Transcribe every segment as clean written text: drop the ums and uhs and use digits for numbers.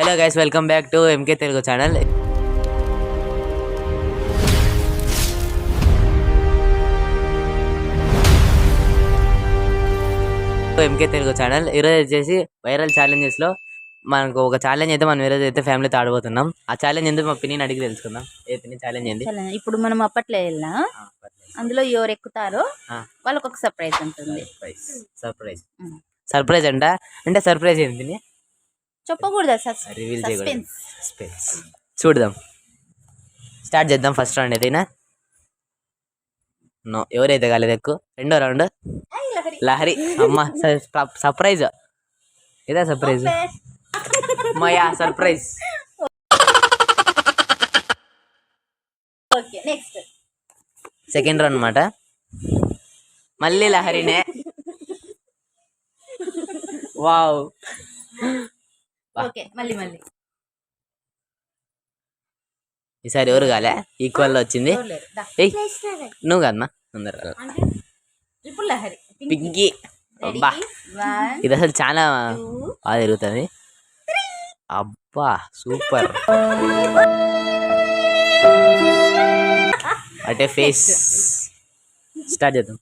Hello guys, welcome back to MK Telugu channel. MK Telugu channel ఈరోజు వచ్చేసి viral ఛాలెంజెస్లో మనకు ఒక ఛాలెంజ్ అయితే మనం ఈరోజు అయితే ఫ్యామిలీతో ఆడబోతున్నాం. ఆ ఛాలెంజ్ ఎందుకు మా పిన్ని అడిగి తెలుసుకుందాం. ఏ పిన్ని ఛాలెంజ్ ఏంది? ఇప్పుడు మనం అప్పట్లో వెళ్ళినా అందులో ఎవరు ఎక్కుతారో వాళ్ళకి ఒక సర్ప్రైజ్ ఉంటుంది. సర్ప్రైజ్ అంటే సర్ప్రైజ్ ఏంటి చెప్పకూడదు, రివీల్ చేయకూడదు. చూద్దాం, స్టార్ట్ చేద్దాం. ఫస్ట్ రౌండ్ ఏదైనా నో, ఎవరైతే కాలేదు ఎక్కువ. రెండో రౌండ్ లహరి. అమ్మ సర్ప్రైజ్, ఇదే సర్ప్రైజ్ మయా సర్ప్రైజ్. సెకండ్ రౌండ్ అన్నమాట. మళ్ళీ లహరినే. వావ్, ఈసారి ఎవరు కాలే, ఈక్వల్ వచ్చింది. నువ్వు కదమ్మా, అందరు పింకీ. అబ్బా, ఇది అసలు చాలా బాగా తిరుగుతుంది. అబ్బా సూపర్. అంటే ఫేస్ స్టార్ట్ చేద్దాం.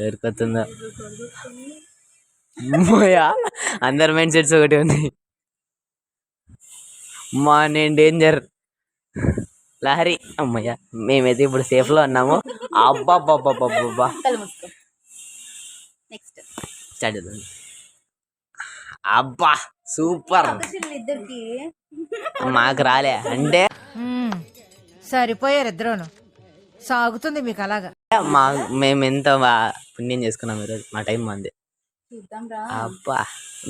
ఎవరికి వస్తుందో అందరు మైండ్ సెట్స్ ఒకటి ఉంది. మా నేను డేంజర్. లహరి. అమ్మయ్య, మేమైతే ఇప్పుడు సేఫ్ లో ఉన్నాము. అబ్బాబ్బాబ్బాబ్బా, స్టార్ట్ చేద్దాం. అబ్బా సూపర్. మాకు రాలే అంటే సరిపోయారు ఇద్దరును. సాగుతుంది మీకు అలాగా. మేము ఎంత పుణ్యం చేసుకున్నాం ఈరోజు. మా టైం మంది. అబ్బా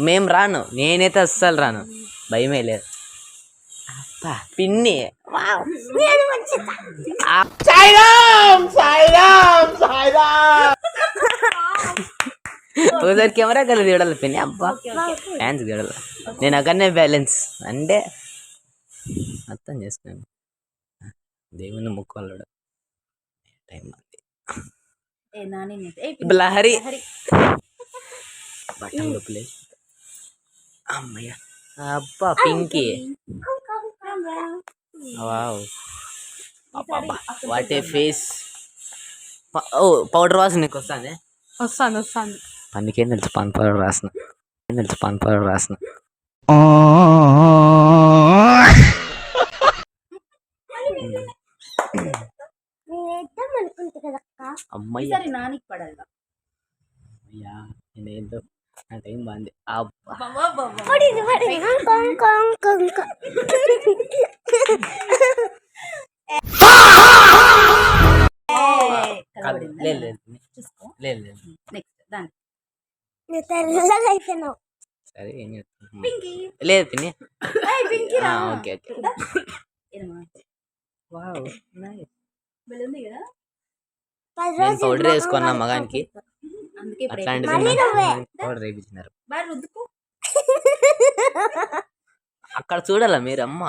మేము రాను, నేనైతే అస్సలు రాను, భయమే లేదు. అబ్బా పిన్ని. ఒకసారి కెమెరా కలిసి చూడాలి పిన్ని. అబ్బా ఫ్యాన్స్ చూడాలి. నేను అక్కడనే బ్యాలెన్స్ అంటే అర్థం చేసుకున్నాను. దేవుని ముక్కోళ్ళడు టైం అంది. లహరి బట్టలు లోపలే. అమ్మయ్య. అబ్బా Pinky. Wow, what a face. ఓ పౌడర్ వాసన నీకు వస్తానే. వస్తాను. పనికేం తెలుసు, పాన్ పౌడర్ రాసిన. అమ్మయ్య, నేనేందో నా టైం బాగుంది. సరే ఏం చేస్తాను. లేదు పిన్ని. Okay okay. నేను పౌడర్ వేసుకున్నా మగానికి, అట్లాంటిది పౌడర్ వేయించినారు. అక్కడ చూడాల మీరు. అమ్మ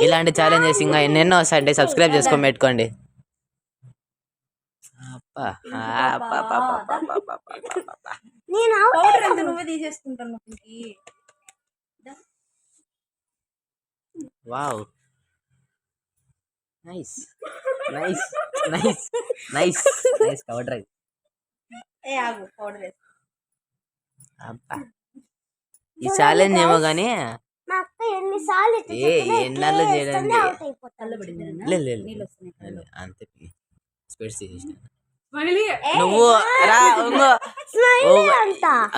ఇలాంటి ఛాలెంజెస్ ఇంకా ఎన్నెన్నో వస్తాయంటే సబ్స్క్రైబ్ చేసుకొని పెట్టుకోండి. Wow, nice nice nice nice nice powder. ఈ ఛాలెంజ్ ఏమో కానీ ఎన్నాళ్ళు చేయడానికి అంతే. స్పెట్స్ తీసేసిన. నువ్వు రా.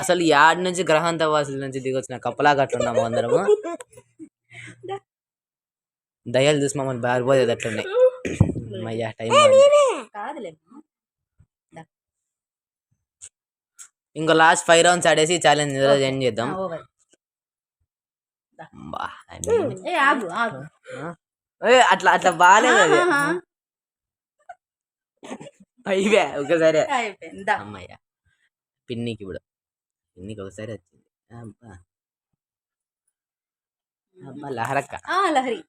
అసలు యాడ్ నుంచి గ్రహాంత వాసుల నుంచి దిగొచ్చిన కప్పలా కట్టున్నాము అందరము. దయాలు చూసి మమ్మల్ని బారిపోయేది అట్లున్నాయి. అయ్యా టైం ఇంకో లాస్ట్ 5 రౌండ్స్ ఆడేసి ఛాలెంజ్ ఎండ్ చేద్దాం. అట్లా అట్లా బాగాలేదు అది. అయిపోయా ఒకసారి. అమ్మయ్య, పిన్నికి ఇప్పుడు పిన్నికి ఒకసారి వచ్చింది. అబ్బా అబ్బా లహరక్క. లహరి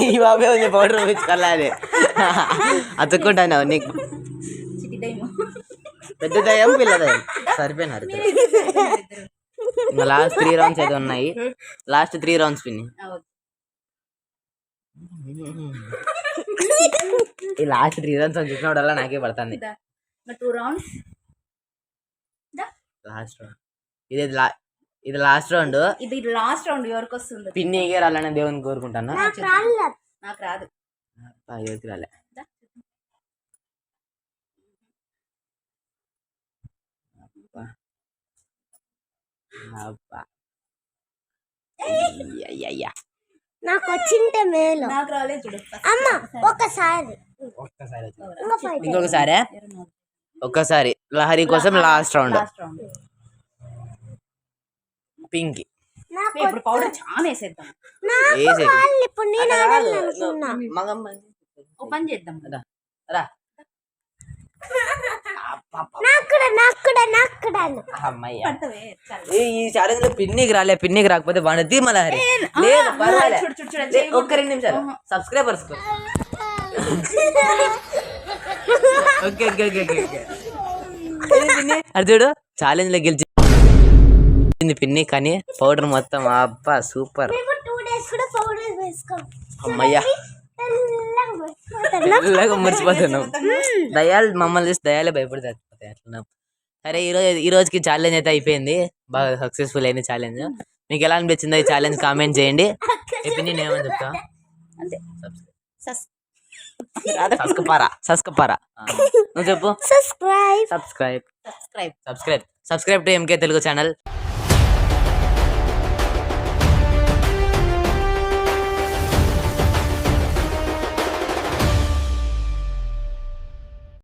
ఈ బాబే ఉంది పౌడర్ ఊపించుకోవాలి అతుక్కుంటాను నీకు చిటి టైము పెద్ద దయ్యం పిల్ల దయ్యం సరిపోయినారు ఇంకా లాస్ట్ 3 రౌండ్స్ అయితే ఉన్నాయి. లాస్ట్ 3 రౌండ్స్ పిన్ని. ఈ లాస్ట్ 3 రౌండ్స్ అని చూసినప్పుడల్లా నాకే పడుతుంది. 2 రౌండ్స్ లాస్ట్ రౌండ్ ఇది లాస్ట్ రౌండ్. ఇది లాస్ట్ రౌండ్. ఎవరికి వస్తుంది? పిన్నికే రాలని దేవుని కోరుకుంటాను. నాకు రాదు. ఎవరికి రాలే. నాకు వచ్చింటే మేలు. నాకు రాలేదు చూడు. అమ్మ ఒకసారి ఇంకొకసారి ఒక్కసారి లహరి కోసం లాస్ట్ రౌండ్. పింక్ ఇప్పుడు పౌడర్ చాలా వేసేద్దాం. ఇప్పుడు నేను ఆడాలనుకున్నా. ఓ పని చేద్దాం కదా. రా ఈ ఛాలెంజ్ లో పిన్నికి రాలే. పిన్నికి రాకపోతే వాడిని మలహరి లేదు పర్వాలేదు. ఒక్క 2 నిమిషాలు subscribers okay okay okay okay. అది చూడు ఛాలెంజ్ లో గెలిచింది పిన్ని, కానీ పౌడర్ మొత్తం అబ్బా సూపర్. 2 days కూడా పౌడర్ వేసుకో. అమ్మయ్యా తెల్లగా మురిసిపోతున్నాం. దయాలు మమ్మల్ని చూసి దయాలే భయపడతాయి అట్లా. సరే ఈ రోజుకి ఛాలెంజ్ అయితే అయిపోయింది. బాగా సక్సెస్ఫుల్ అయింది ఛాలెంజ్. మీకు ఎలా అనిపించిందో ఈ ఛాలెంజ్ కామెంట్ చేయండి. ఇప్పుడు నేను ఏమని చెప్తా, సబ్స్క్రైబ్ నువ్వు చెప్పు. Subscribe to MK Telugu channel.